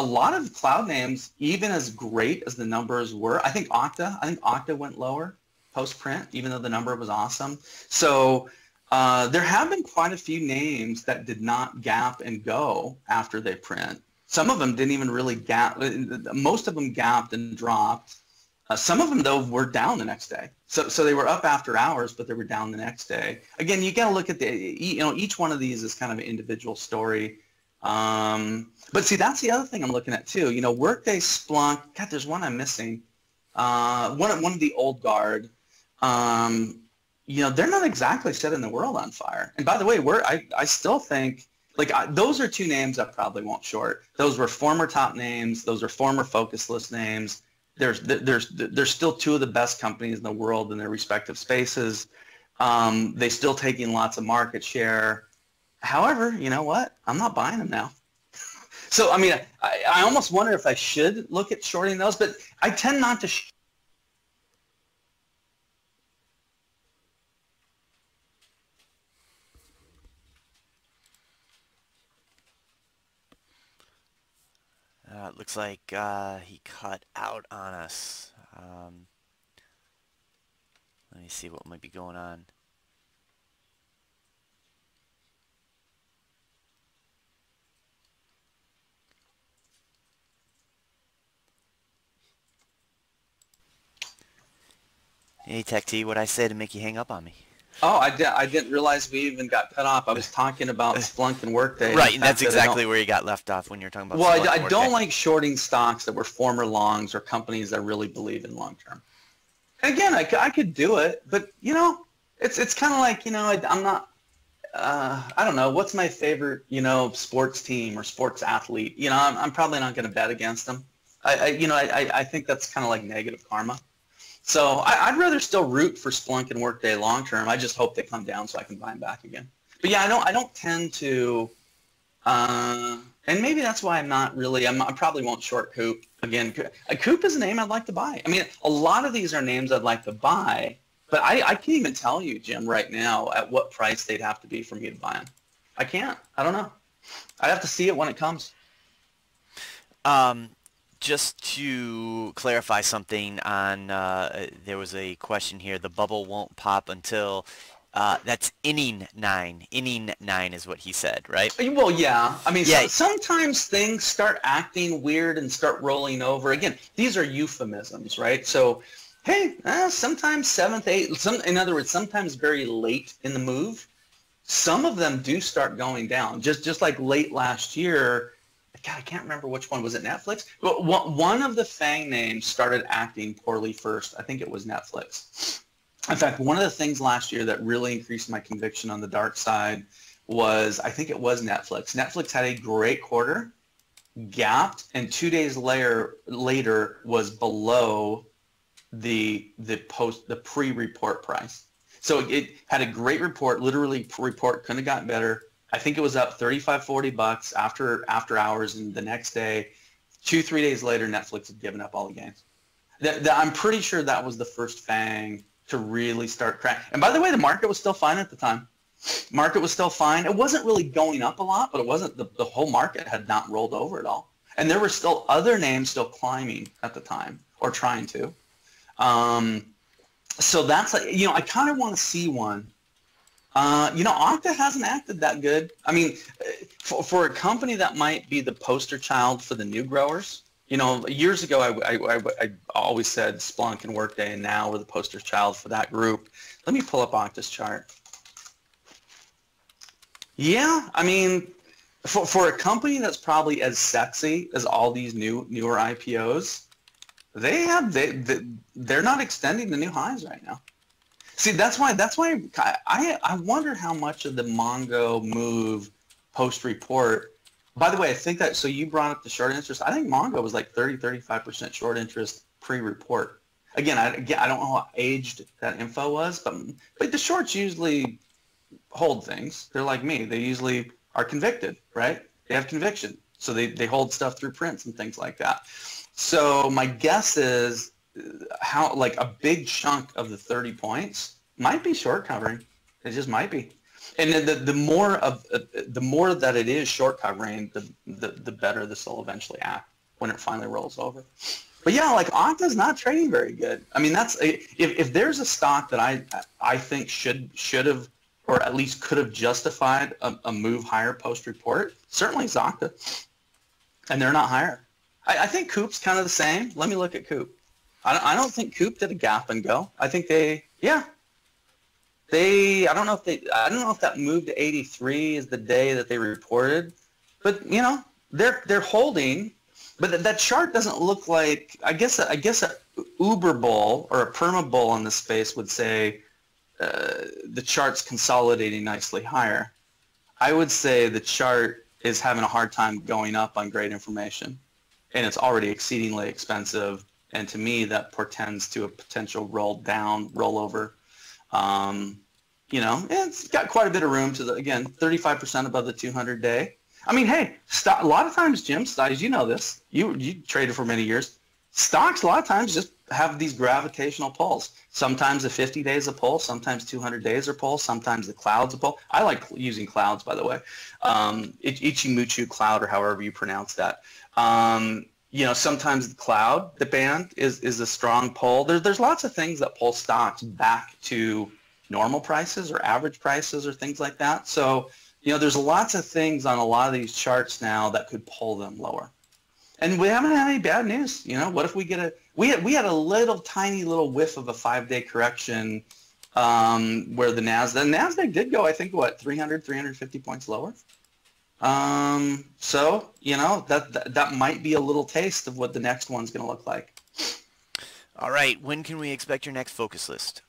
lot of cloud names, even as great as the numbers were, I think Okta went lower post-print, even though the number was awesome. So there have been quite a few names that did not gap and go after they print. Some of them didn't even really gap. Most of them gapped and dropped. Some of them, though, were down the next day. So they were up after hours, but they were down the next day. Again, you got to look at each one of these is kind of an individual story. But see, that's the other thing I'm looking at too. You know, Workday, Splunk. God, there's one I'm missing. One of the old guard. You know, they're not exactly setting the world on fire. And by the way, I still think those are two names I probably won't short. Those were former top names. Those are former focus list names. There's still two of the best companies in the world in their respective spaces. They're still taking lots of market share. However, you know what? I'm not buying them now. So, I mean, I almost wonder if I should look at shorting those, but I tend not to. It looks like he cut out on us. Let me see what might be going on. Hey, Tech T, what'd I say to make you hang up on me? Oh, I didn't realize we even got cut off. I was talking about Splunk and Workday. Right, and that's exactly where you got left off when you're talking about Well, Splunk I don't like shorting stocks that were former longs or companies I really believe in long term. And again, I could do it, but, you know, It's kind of like, I'm not, I don't know, what's my favorite, sports team or sports athlete? I'm probably not going to bet against them. I think that's kind of like negative karma. So I'd rather still root for Splunk and Workday long term. I just hope they come down so I can buy them back again. But yeah, I don't tend to, and maybe that's why I'm not really, I probably won't short Coop. Again, Coop is a name I'd like to buy. I mean, a lot of these are names I'd like to buy, but I can't even tell you, Jim, right now at what price they'd have to be for me to buy them. I can't. I don't know. I'd have to see it when it comes. Just to clarify something on, there was a question here. The bubble won't pop until that's inning 9. Inning 9 is what he said, right? Well, yeah. I mean, Yeah. sometimes things start acting weird and start rolling over. Again, these are euphemisms, right? So, hey, sometimes 7th, 8th, in other words, sometimes very late in the move, some of them do start going down. Just like late last year, God, I can't remember which one. Was it Netflix? But one of the FANG names started acting poorly first. I think it was Netflix. In fact, one of the things last year that really increased my conviction on the dark side was, I think it was Netflix. Netflix had a great quarter, gapped, and 2 days later was below the pre-report price. So it had a great report, literally report couldn't have gotten better. I think it was up $35-40 after hours, and the next day, 2-3 days later, Netflix had given up all the gains. I'm pretty sure that was the first FANG to really start cracking. And by the way, the market was still fine at the time. Market was still fine. It wasn't really going up a lot, but it wasn't the whole market had not rolled over at all. And there were still other names still climbing at the time, or trying to. So that's like, I kind of want to see one. Okta hasn't acted that good. I mean, for a company that might be the poster child for the new growers, years ago I always said Splunk and Workday, and now we're the poster child for that group. Let me pull up Okta's chart. Yeah, I mean, for a company that's probably as sexy as all these newer IPOs, they're not extending the new highs right now. See, that's why I wonder how much of the Mongo move post-report. By the way, I think that, so you brought up the short interest. I think Mongo was like 30-35% short interest pre-report. Again, I don't know how aged that info was, but the shorts usually hold things. They're like me. They usually are convicted, right? They have conviction. So they hold stuff through prints and things like that. So my guess is how, like, a big chunk of the 30 points might be short covering. It just might be. And the more that it is short covering, the better this will eventually act when it finally rolls over. But yeah, like, Okta's not trading very good. I mean, that's, if there's a stock that I think should have, or at least could have justified a move higher post report, certainly it's Okta. And they're not higher. I think Coop's kind of the same. Let me look at Coop. I don't think Coop did a gap and go. I think I don't know if that move to 83 is the day that they reported, but they're holding. But that chart doesn't look like, I guess a Uber bull or a perma bull in the space would say the chart's consolidating nicely higher. I would say the chart is having a hard time going up on great information, and it's already exceedingly expensive. And to me, that portends to a potential rollover. It's got quite a bit of room to, again, 35% above the 200-day. I mean, hey, a lot of times, Jim, you know this. You traded for many years. Stocks a lot of times just have these gravitational pulls. Sometimes the 50 days a pull, sometimes 200 days are pull, sometimes the cloud's a pull. I like using clouds, by the way. Ichimuchu cloud, or however you pronounce that. Sometimes the cloud, the band, is a strong pull. There's lots of things that pull stocks back to normal prices or average prices or things like that. So, there's lots of things on a lot of these charts now that could pull them lower. And we haven't had any bad news. What if we get we had a little tiny little whiff of a 5-day correction where the NASDAQ did go, I think, 350 points lower. So, that might be a little taste of what the next one's going to look like. All right. When can we expect your next focus list?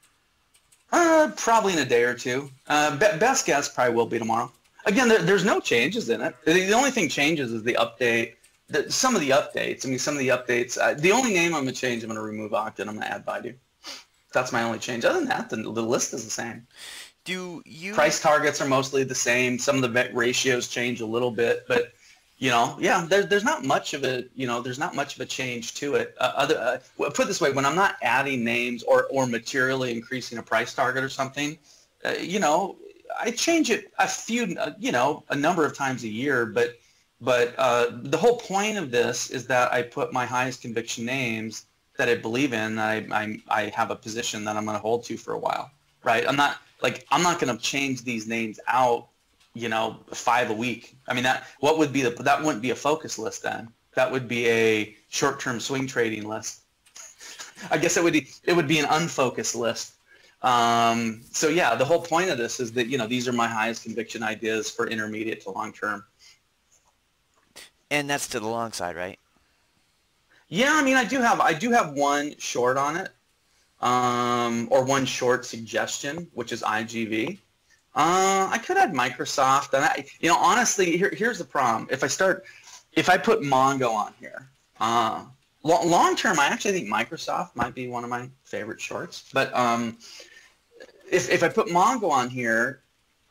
Probably in a day or two. Best guess probably will be tomorrow. Again, there's no changes in it. The only thing changes is the update. Some of the updates. I mean, some of the updates. The only name I'm going to change, I'm going to remove Octane. I'm going to add Baidu. That's my only change. Other than that, the list is the same. Do you... Price targets are mostly the same. Some of the ratios change a little bit, but yeah, there's not much of a, there's not much of a change to it. Put it this way, when I'm not adding names or materially increasing a price target or something, I change it a number of times a year, but the whole point of this is that I put my highest conviction names that I believe in. I have a position that I'm going to hold to for a while, right? I'm not going to change these names out, 5 a week. I mean, that wouldn't be a focus list then. That would be a short-term swing trading list. I guess it would be an unfocused list. So yeah, the whole point of this is that, these are my highest conviction ideas for intermediate to long term. And that's to the long side, right? Yeah, I mean, I do have one short on it, or one short suggestion, which is IGV. I could add Microsoft, and honestly, here's the problem. If I put Mongo on here, long term, I actually think Microsoft might be one of my favorite shorts. But if I put Mongo on here,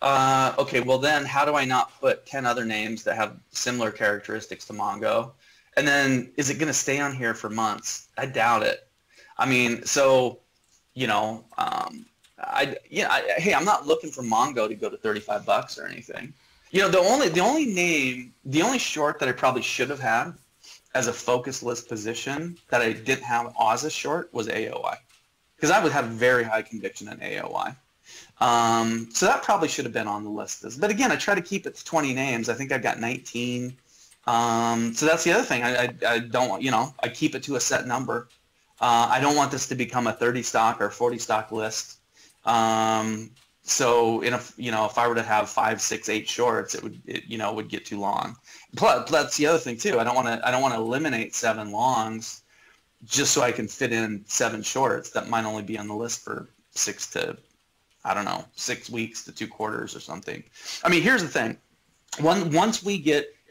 okay, well then, how do I not put 10 other names that have similar characteristics to Mongo? And then, is it going to stay on here for months? I doubt it. I mean, so, hey, I'm not looking for Mongo to go to $35 or anything. The only short that I probably should have had as a focus list position that I didn't have as a short was AOI, because I would have very high conviction in AOI. So that probably should have been on the list. But again, I try to keep it to 20 names. I think I've got 19. So that's the other thing. I don't, I keep it to a set number. I don't want this to become a 30 stock or 40 stock list. So if I were to have 5, 6, 8 shorts, it would get too long. Plus, that's the other thing too. I don't want to eliminate 7 longs just so I can fit in 7 shorts that might only be on the list for 6 weeks to 2 quarters or something. I mean, here's the thing.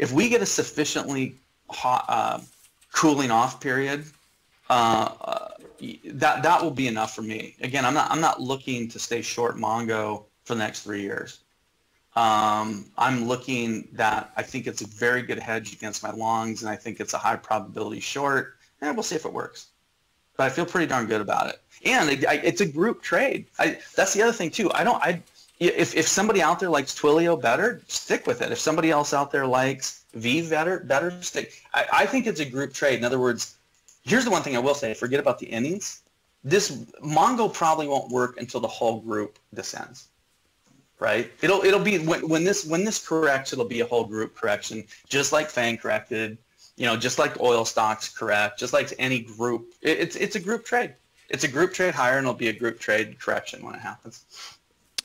If we get a sufficiently hot, cooling off period, that will be enough for me. Again, I'm not looking to stay short Mongo for the next 3 years. I'm looking that I think it's a very good hedge against my longs, and I think it's a high probability short, and we'll see if it works. But I feel pretty darn good about it. And it's a group trade. That's the other thing too. If somebody out there likes Twilio better, stick with it. If somebody else out there likes V better stick. I think it's a group trade. In other words, here's the one thing I will say. Forget about the innings. This Mongo probably won't work until the whole group descends. Right? It'll be when this corrects, it'll be a whole group correction, just like FANG corrected, just like oil stocks correct, just like any group. It's a group trade. It's a group trade higher, and it'll be a group trade correction when it happens.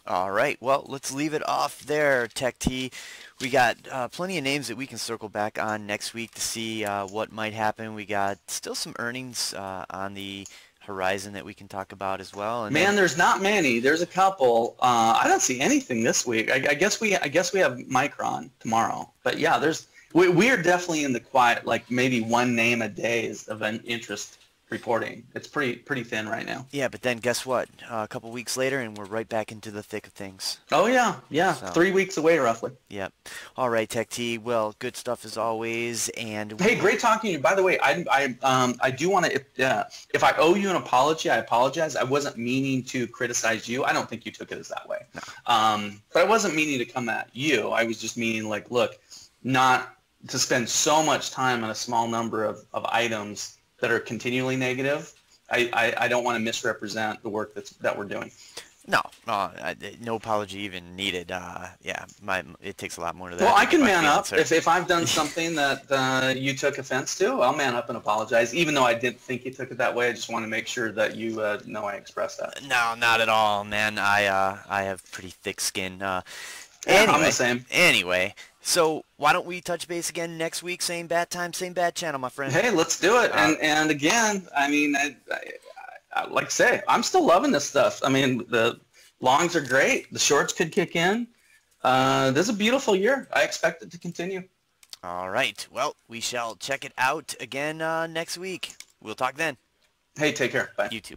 All right, well, let's leave it off there, Tech T. We got plenty of names that we can circle back on next week to see what might happen. We got still some earnings on the horizon that we can talk about as well. And there's not many. There's a couple. I don't see anything this week. I guess we have Micron tomorrow. But yeah, we are definitely in the quiet, like maybe one name a day is of an interest reporting. It's pretty thin right now. Yeah, but then guess what? A couple weeks later, and we're right back into the thick of things. Oh yeah. So, 3 weeks away roughly. Yep. All right, Tech T. Well, good stuff as always. And hey, great talking to you. By the way, I do want to. If I owe you an apology, I apologize. I wasn't meaning to criticize you. I don't think you took it as that way. No. But I wasn't meaning to come at you. I was just meaning like, look, not to spend so much time on a small number of items that are continually negative. I don't want to misrepresent the work that we're doing. No, no apology even needed. Yeah, it takes a lot more to that. Well, I can man up. If I've done something that you took offense to, I'll man up and apologize. Even though I didn't think you took it that way, I just want to make sure that you know I expressed that. No, not at all, man. I have pretty thick skin. Anyway, I'm the same. Anyway, so why don't we touch base again next week? Same bad time, same bad channel, my friend. Hey, let's do it. And again, I mean, I like I say, I'm still loving this stuff. I mean, the Longs are great. The shorts could kick in. This is a beautiful year. I expect it to continue. All right. Well, we shall check it out again next week. We'll talk then. Hey, take care. Bye. You too.